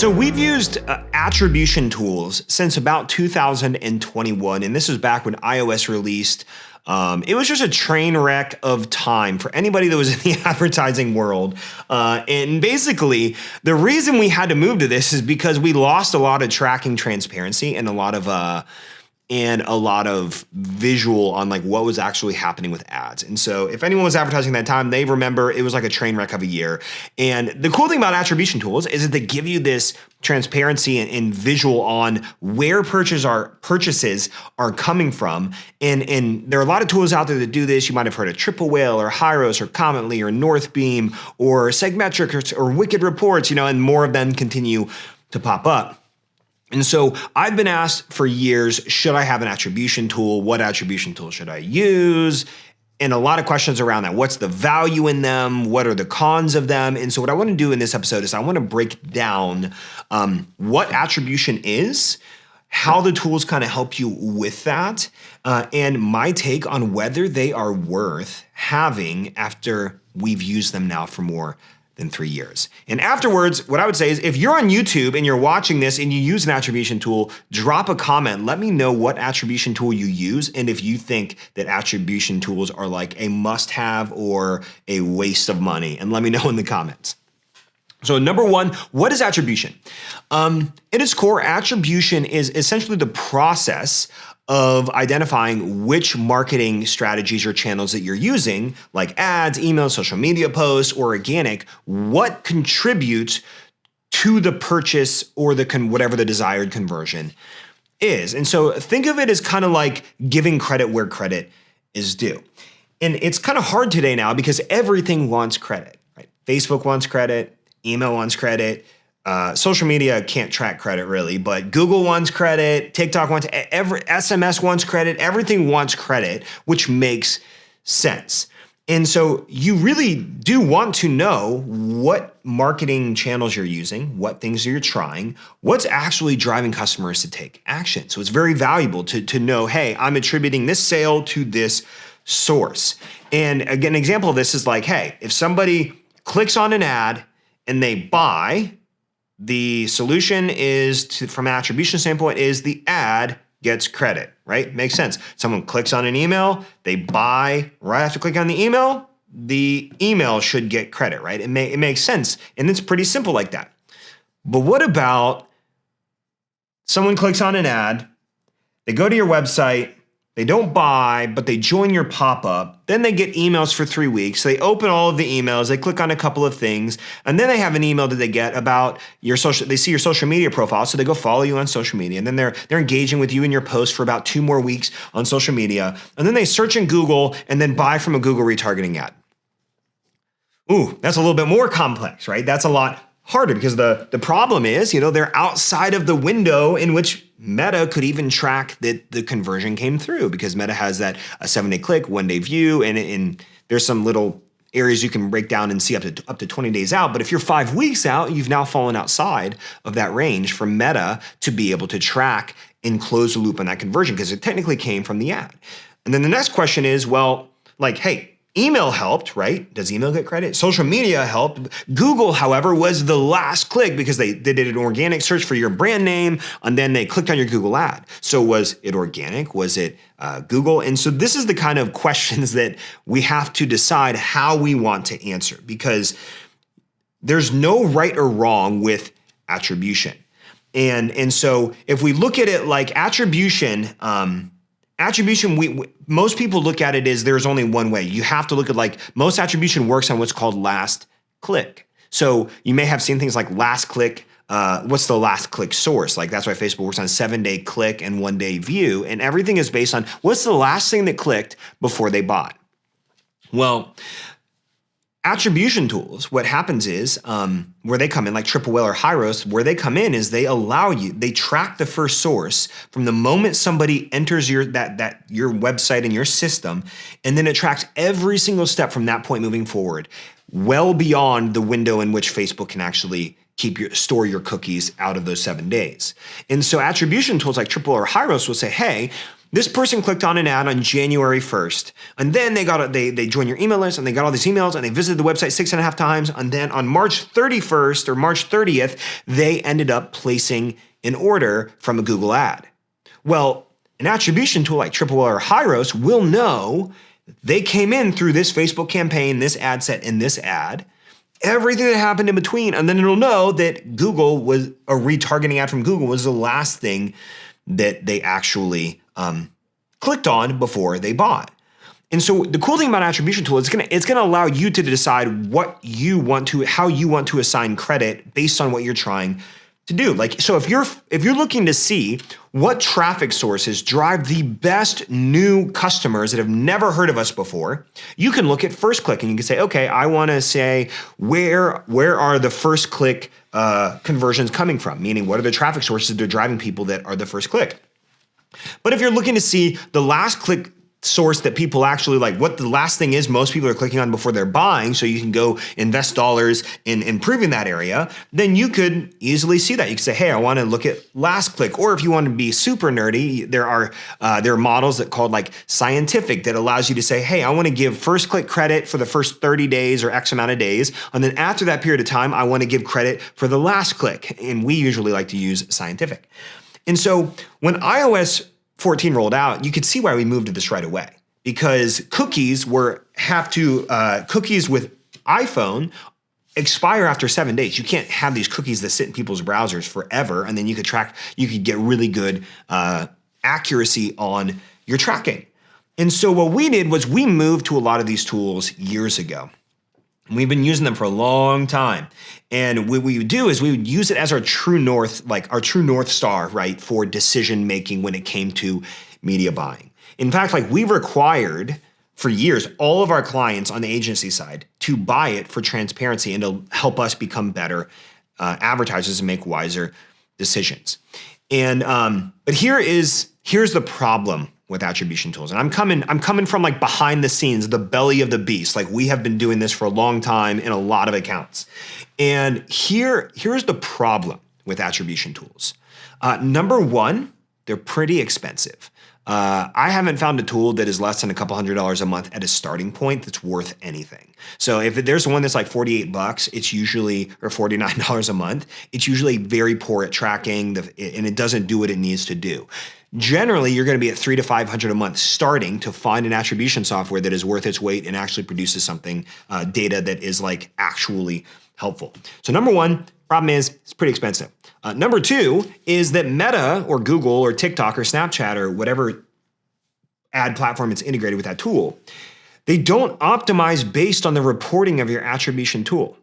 So we've used attribution tools since about 2021, and this was back when iOS released. It was just a train wreck of time for anybody that was in the advertising world. And basically, the reason we had to move to this is because we lost a lot of tracking transparency and a lot of visual on like what was actually happening with ads. And so if anyone was advertising that time, they remember it was like a train wreck of a year. And the cool thing about attribution tools is that they give you this transparency and visual on where purchases are coming from. And there are a lot of tools out there that do this. You might have heard of TripleWhale or Hyros or Commently or Northbeam or Segmetric or Wicked Reports, and more of them continue to pop up. And so I've been asked for years, should I have an attribution tool? What attribution tool should I use? And a lot of questions around that. What's the value in them? What are the cons of them? And so what I want to do in this episode is I want to break down what attribution is, how the tools kind of help you with that, and my take on whether they are worth having after we've used them now for more than 3 years. And afterwards, what I would say is if you're on YouTube and you're watching this and you use an attribution tool, drop a comment. Let me know what attribution tool you use and if you think that attribution tools are like a must-have or a waste of money. And let me know in the comments. So number one, what is attribution? At its core, attribution is essentially the process of identifying which marketing strategies or channels that you're using, like ads, emails, social media posts, or organic, what contributes to the purchase or whatever the desired conversion is. And so think of it as kind of like giving credit where credit is due. And it's kind of hard today now because everything wants credit, right? Facebook wants credit, email wants credit, social media can't track credit really, but Google wants credit, TikTok wants, SMS wants credit, everything wants credit, which makes sense. And so you really do want to know what marketing channels you're using, what things you're trying, what's actually driving customers to take action. So it's very valuable to know, hey, I'm attributing this sale to this source. And again, an example of this is like, hey, if somebody clicks on an ad and they buy, the solution is, from an attribution standpoint, is the ad gets credit, right? Makes sense. Someone clicks on an email, they buy right after clicking on the email should get credit, right? It makes sense, and it's pretty simple like that. But what about someone clicks on an ad, they go to your website, they don't buy, but they join your pop-up. Then they get emails for 3 weeks. They open all of the emails. They click on a couple of things. And then they have an email that they get about your they see your social media profile. So they go follow you on social media. And then they're engaging with you in your post for about 2 more weeks on social media. And then they search in Google and then buy from a Google retargeting ad. Ooh, that's a little bit more complex, right? That's a lot harder because the problem is, they're outside of the window in which Meta could even track that the conversion came through, because Meta has that a 7-day click, 1-day view, and there's some little areas you can break down and see up to 20 days out. But if you're 5 weeks out, you've now fallen outside of that range for Meta to be able to track and close the loop on that conversion because it technically came from the ad. And then the next question is, well, like, hey, email helped, right? Does email get credit? Social media helped. Google, however, was the last click because they did an organic search for your brand name and then they clicked on your Google ad. So was it organic? Was it Google? And so this is the kind of questions that we have to decide how we want to answer, because there's no right or wrong with attribution. And so if we look at it like attribution, most people look at it as there's only one way. You have to look at like most attribution works on what's called last click. So you may have seen things like last click. What's the last click source? Like that's why Facebook works on 7-day click and 1-day view. And everything is based on what's the last thing that clicked before they bought. Well, attribution tools, what happens is where they come in, like TripleWhale or Hyros, where they come in is they track the first source from the moment somebody enters your website and your system, and then it tracks every single step from that point moving forward, well beyond the window in which Facebook can actually store your cookies out of those 7 days. And so attribution tools like TripleWhale or Hyros will say, hey, this person clicked on an ad on January 1st, and then they joined your email list, and they got all these emails, and they visited the website 6.5 times, and then on March 31st or March 30th, they ended up placing an order from a Google ad. Well, an attribution tool like TripleWhale or Hyros will know they came in through this Facebook campaign, this ad set, and this ad, everything that happened in between, and then it'll know that Google was a retargeting ad from Google was the last thing that they actually clicked on before they bought. And so the cool thing about attribution tool is it's gonna allow you to decide how you want to assign credit based on what you're trying to do. Like, so if you're looking to see what traffic sources drive the best new customers that have never heard of us before, you can look at first click and you can say, okay, I want to say where are the first click conversions coming from? Meaning, what are the traffic sources that are driving people that are the first click? But if you're looking to see the last click source that people actually like, what the last thing is most people are clicking on before they're buying, so you can go invest dollars in improving that area, then you could easily see that. You could say, hey, I want to look at last click. Or if you want to be super nerdy, there are models that called like scientific that allows you to say, hey, I want to give first click credit for the first 30 days or X amount of days. And then after that period of time, I want to give credit for the last click. And we usually like to use scientific. And so when iOS 14 rolled out, you could see why we moved to this right away, because cookies with iPhone expire after 7 days. You can't have these cookies that sit in people's browsers forever, and then you could get really good accuracy on your tracking. And so what we did was we moved to a lot of these tools years ago. We've been using them for a long time. And what we would do is we would use it as our true north, like our true North Star, right, for decision making when it came to media buying. In fact, like we required for years all of our clients on the agency side to buy it for transparency and to help us become better advertisers and make wiser decisions. And but here's the problem with attribution tools. And I'm coming from like behind the scenes, the belly of the beast. Like we have been doing this for a long time in a lot of accounts. And here's the problem with attribution tools. Number one, they're pretty expensive. I haven't found a tool that is less than a couple $100s a month at a starting point that's worth anything. So if there's one that's like $48, it's usually, or $49 a month, it's usually very poor at tracking and it doesn't do what it needs to do. Generally, you're going to be at $300 to $500 a month starting to find an attribution software that is worth its weight and actually produces something, data that is like actually helpful. So number one, problem is it's pretty expensive. Number two is that Meta or Google or TikTok or Snapchat or whatever ad platform it's integrated with that tool, they don't optimize based on the reporting of your attribution tool.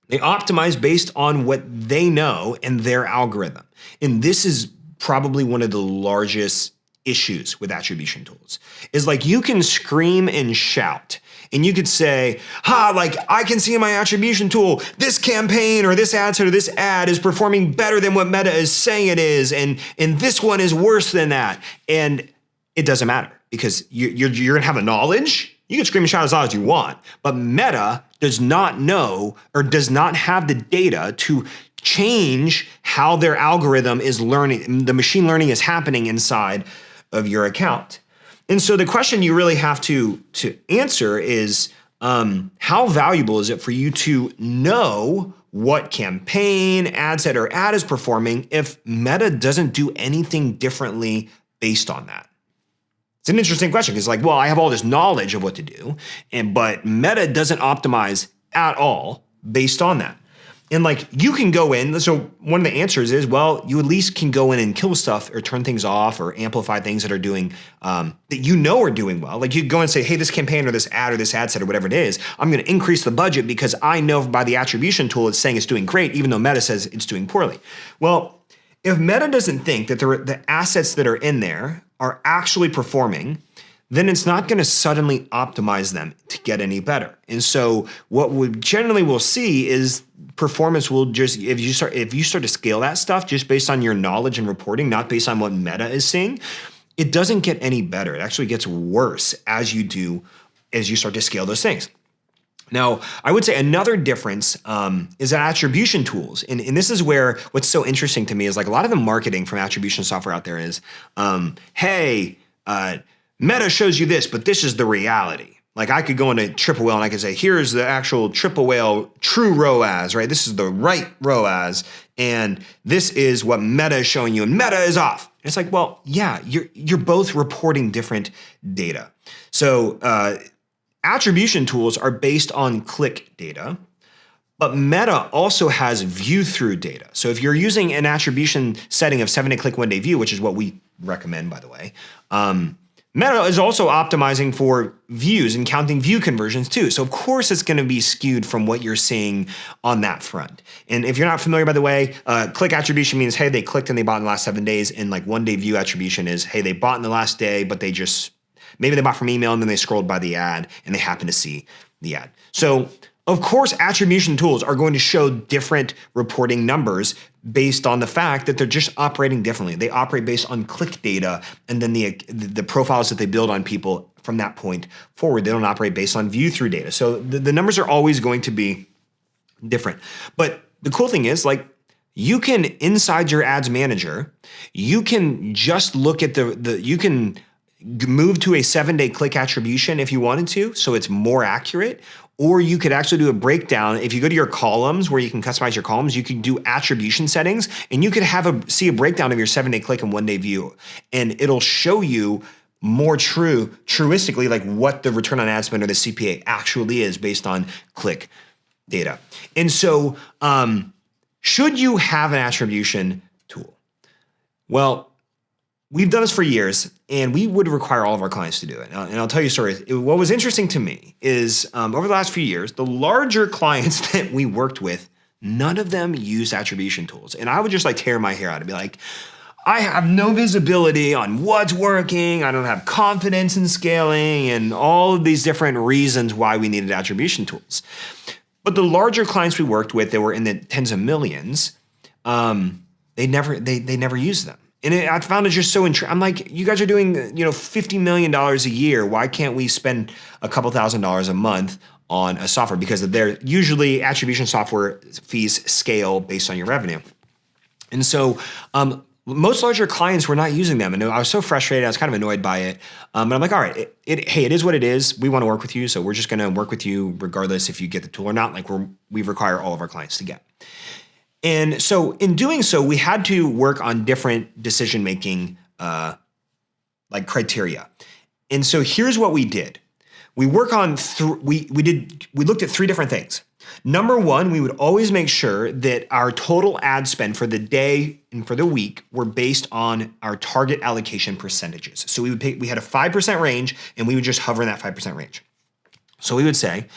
They optimize based on what they know and their algorithm. And this is probably one of the largest issues with attribution tools is like you can scream and shout and you could say, like I can see in my attribution tool, this campaign or this ad set or this ad is performing better than what Meta is saying it is. And this one is worse than that. And it doesn't matter because you're going to have the knowledge. You can scream and shout as loud as you want, but Meta does not know or does not have the data to change how their algorithm is learning, the machine learning is happening inside of your account. And so the question you really have to answer is, how valuable is it for you to know what campaign, ad set, or ad is performing if Meta doesn't do anything differently based on that? It's an interesting question because like, well, I have all this knowledge of what to do, but Meta doesn't optimize at all based on that. And like you can go in, so one of the answers is, well, you at least can go in and kill stuff or turn things off or amplify things that are doing, that you know are doing well. Like you go and say, hey, this campaign or this ad set or whatever it is, I'm going to increase the budget because I know by the attribution tool it's saying it's doing great, even though Meta says it's doing poorly. Well, if Meta doesn't think that the assets that are in there are actually performing, then it's not going to suddenly optimize them to get any better. And so what we generally will see is performance will just, if you start to scale that stuff just based on your knowledge and reporting, not based on what Meta is seeing, it doesn't get any better. It actually gets worse as you start to scale those things. Now, I would say another difference is that attribution tools, and this is where what's so interesting to me is like a lot of the marketing from attribution software out there is, hey, Meta shows you this, but this is the reality. Like I could go into TripleWhale and I could say, here's the actual TripleWhale true ROAS, right? This is the right ROAS, and this is what Meta is showing you, and Meta is off. And it's like, well, yeah, you're both reporting different data. So attribution tools are based on click data, but Meta also has view-through data. So if you're using an attribution setting of 7-day click, 1-day view, which is what we recommend, by the way, Meta is also optimizing for views and counting view conversions too. So of course it's going to be skewed from what you're seeing on that front. And if you're not familiar, by the way, click attribution means, hey, they clicked and they bought in the last 7 days. And like 1-day view attribution is, hey, they bought in the last day, but they just, maybe they bought from email and then they scrolled by the ad and they happen to see the ad. So of course, attribution tools are going to show different reporting numbers based on the fact that they're just operating differently. They operate based on click data and then the profiles that they build on people from that point forward. They don't operate based on view-through data. So the numbers are always going to be different. But the cool thing is, like, you can, inside your ads manager, you can just look at you can move to a 7-day click attribution if you wanted to, so it's more accurate. Or you could actually do a breakdown. If you go to your columns where you can customize your columns, you can do attribution settings and you could see a breakdown of your 7-day click and 1-day view. And it'll show you more truistically, like what the return on ad spend or the CPA actually is based on click data. And so should you have an attribution tool? Well, we've done this for years, and we would require all of our clients to do it. And I'll tell you a story. What was interesting to me is over the last few years, the larger clients that we worked with, none of them used attribution tools. And I would just like tear my hair out and be like, I have no visibility on what's working. I don't have confidence in scaling and all of these different reasons why we needed attribution tools. But the larger clients we worked with that were in the tens of millions, they never used them. And I found it just so interesting. I'm like, you guys are doing, $50 million a year. Why can't we spend a couple $1,000s a month on a software? Because they're usually attribution software fees scale based on your revenue. And so most larger clients were not using them. And I was so frustrated. I was kind of annoyed by it. But I'm like, all right, hey, it is what it is. We want to work with you. So we're just going to work with you regardless if you get the tool or not. Like we require all of our clients to get. And so in doing so, we had to work on different decision-making criteria. And so here's what we did. We work on, we looked at 3 different things. Number one, we would always make sure that our total ad spend for the day and for the week were based on our target allocation percentages. So we had a 5% range and we would just hover in that 5% range. So we would say,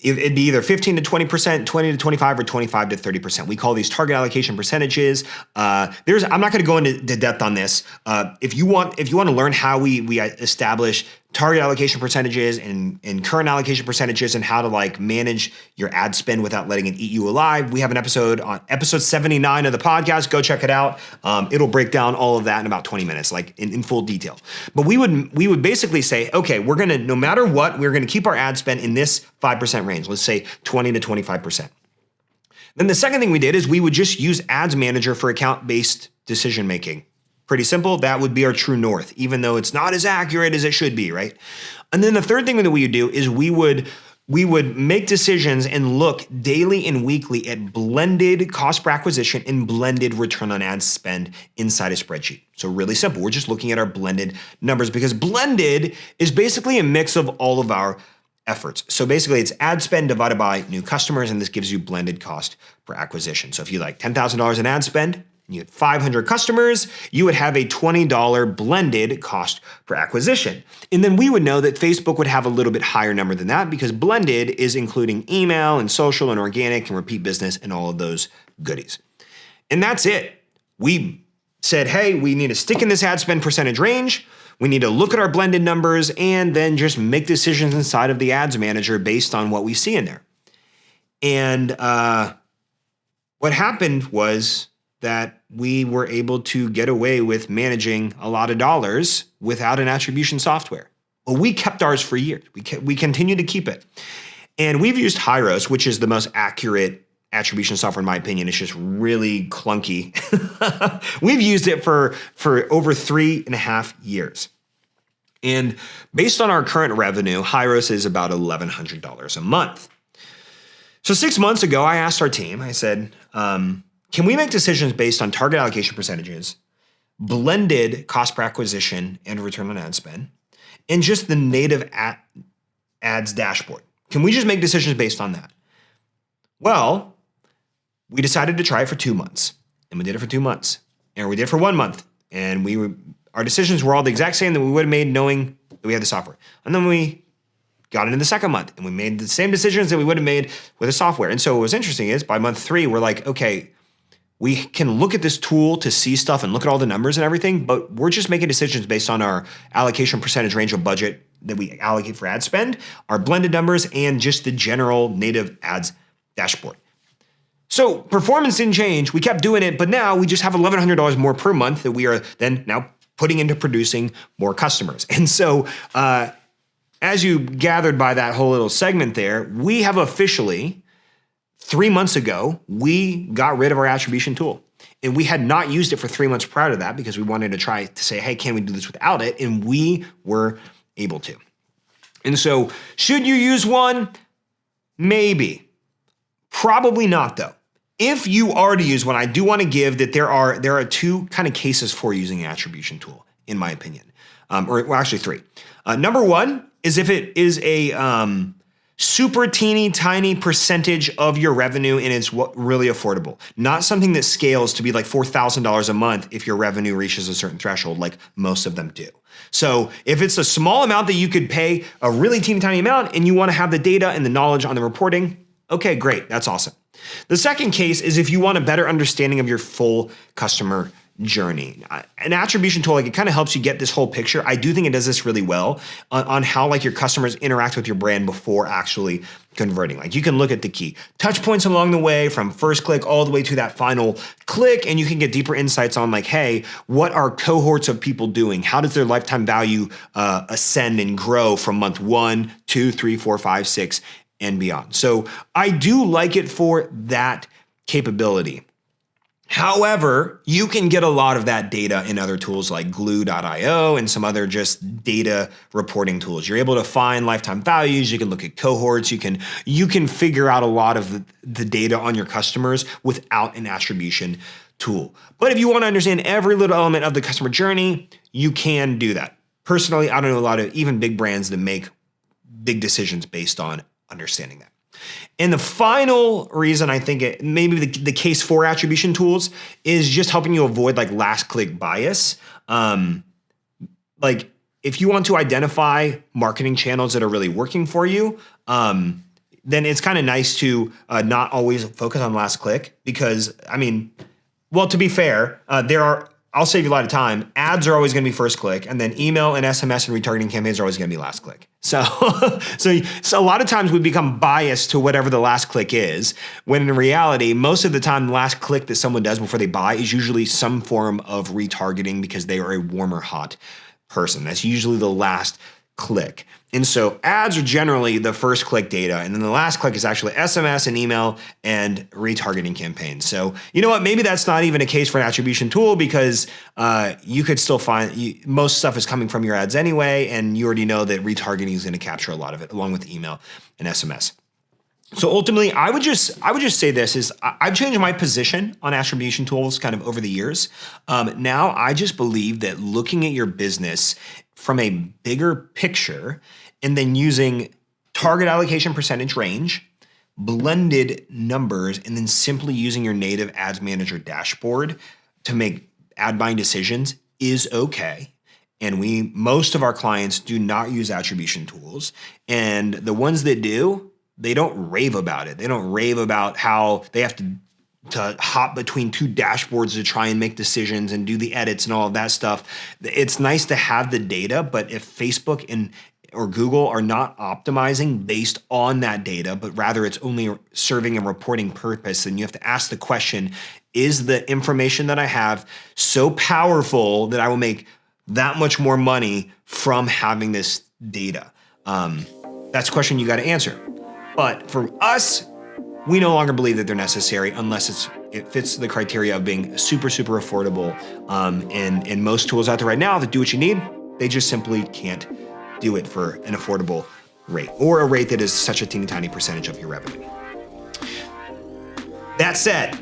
it'd be either 15 to 20%, 20 to 25, or 25 to 30%. We call these target allocation percentages. I'm not going to go into depth on this. If you want to learn how we establish target allocation percentages and current allocation percentages and how to like manage your ad spend without letting it eat you alive, we have an episode on episode 79 of the podcast. Go check it out. It'll break down all of that in about 20 minutes, like in full detail. But we would basically say, okay, we're going to, no matter what, we're going to keep our ad spend in this 5% range. Let's say 20 to 25%. Then the second thing we did is we would just use Ads Manager for account-based decision-making. Pretty simple. That would be our true north, even though it's not as accurate as it should be, right? And then the third thing that we would do is we would make decisions and look daily and weekly at blended cost per acquisition and blended return on ad spend inside a spreadsheet. So really simple. We're just looking at our blended numbers because blended is basically a mix of all of our efforts. So basically it's ad spend divided by new customers, and this gives you blended cost per acquisition. So if you like $10,000 in ad spend, and you had 500 customers, you would have a $20 blended cost per acquisition. And then we would know that Facebook would have a little bit higher number than that because blended is including email and social and organic and repeat business and all of those goodies. And that's it. We said, hey, we need to stick in this ad spend percentage range. We need to look at our blended numbers and then just make decisions inside of the ads manager based on what we see in there. And what happened was that we were able to get away with managing a lot of dollars without an attribution software. Well, we kept ours for years. We continue to keep it. And we've used Hyros, which is the most accurate attribution software in my opinion. It's just really clunky. We've used it for over 3.5 years. And based on our current revenue, Hyros is about $1,100 a month. So 6 months ago, I asked our team, I said, can we make decisions based on target allocation percentages, blended cost per acquisition and return on ad spend, and just the native ads dashboard? Can we just make decisions based on that? Well, we decided to try it for 2 months, and we did it for 2 months, and we did it for 1 month, and our decisions were all the exact same that we would have made knowing that we had the software. And then we got it in the second month, and we made the same decisions that we would have made with the software. And so what was interesting is by month 3, we're like, okay, we can look at this tool to see stuff and look at all the numbers and everything, but we're just making decisions based on our allocation percentage range of budget that we allocate for ad spend, our blended numbers, and just the general native ads dashboard. So performance didn't change. We kept doing it, but now we just have $1,100 more per month that we are then now putting into producing more customers. And so as you gathered by that whole little segment there, we have officially 3 months ago, we got rid of our attribution tool. And we had not used it for 3 months prior to that because we wanted to try to say, hey, can we do this without it? And we were able to. And so should you use one? Maybe. Probably not though. If you already use one, I do want to give that there are 2 kind of cases for using an attribution tool, in my opinion. Or actually 3. Number 1 is if it is a super teeny tiny percentage of your revenue and it's really affordable. Not something that scales to be like $4,000 a month if your revenue reaches a certain threshold like most of them do. So if it's a small amount that you could pay a really teeny tiny amount and you want to have the data and the knowledge on the reporting, okay, great, that's awesome. The second case is if you want a better understanding of your full customer journey. An attribution tool, like it kind of helps you get this whole picture. I do think it does this really well on how like your customers interact with your brand before actually converting. Like you can look at the key touch points along the way from first click all the way to that final click, and you can get deeper insights on like, hey, what are cohorts of people doing? How does their lifetime value ascend and grow from month 1, 2, 3, 4, 5, 6, and beyond? So I do like it for that capability. However, you can get a lot of that data in other tools like glue.io and some other just data reporting tools. You're able to find lifetime values. You can look at cohorts. You can figure out a lot of the data on your customers without an attribution tool. But if you want to understand every little element of the customer journey, you can do that. Personally, I don't know a lot of even big brands that make big decisions based on understanding that. And the final reason I think maybe the case for attribution tools is just helping you avoid like last click bias. Like if you want to identify marketing channels that are really working for you, then it's kind of nice to not always focus on last click because well, to be fair, I'll save you a lot of time. Ads are always going to be first click, and then email and SMS and retargeting campaigns are always going to be last click. So a lot of times we become biased to whatever the last click is, when in reality, most of the time, the last click that someone does before they buy is usually some form of retargeting because they are a warm or hot person. That's usually the last click. And so ads are generally the first click data, and then the last click is actually SMS and email and retargeting campaigns. So you know what? Maybe that's not even a case for an attribution tool because you could still find most stuff is coming from your ads anyway, and you already know that retargeting is going to capture a lot of it along with email and SMS. So ultimately, I would just say this is I've changed my position on attribution tools kind of over the years. Now I just believe that looking at your business from a bigger picture and then using target allocation percentage range, blended numbers, and then simply using your native ads manager dashboard to make ad buying decisions is okay. And most of our clients do not use attribution tools. And the ones that do, they don't rave about it. They don't rave about how they have to hop between 2 dashboards to try and make decisions and do the edits and all of that stuff. It's nice to have the data, but if Facebook or Google are not optimizing based on that data, but rather it's only serving a reporting purpose, then you have to ask the question, is the information that I have so powerful that I will make that much more money from having this data? That's a question you got to answer. But for us, we no longer believe that they're necessary unless it fits the criteria of being super, super affordable. And most tools out there right now that do what you need, they just simply can't do it for an affordable rate, or a rate that is such a teeny tiny percentage of your revenue. That said,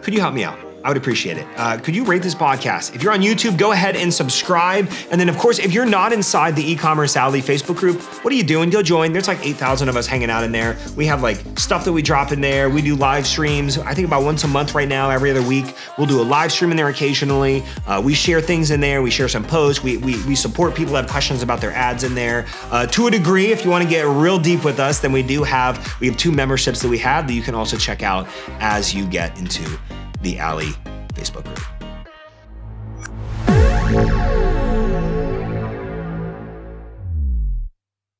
could you help me out? I would appreciate it. Could you rate this podcast? If you're on YouTube, go ahead and subscribe. And then, of course, if you're not inside the Ecommerce Alley Facebook group, what are you doing? Go join. There's like 8,000 of us hanging out in there. We have like stuff that we drop in there. We do live streams. I think about once a month right now, every other week. We'll do a live stream in there occasionally. We share things in there. We share some posts. We support people that have questions about their ads in there. To a degree, if you want to get real deep with us, then we have 2 memberships that we have that you can also check out as you get into the Alley Facebook group.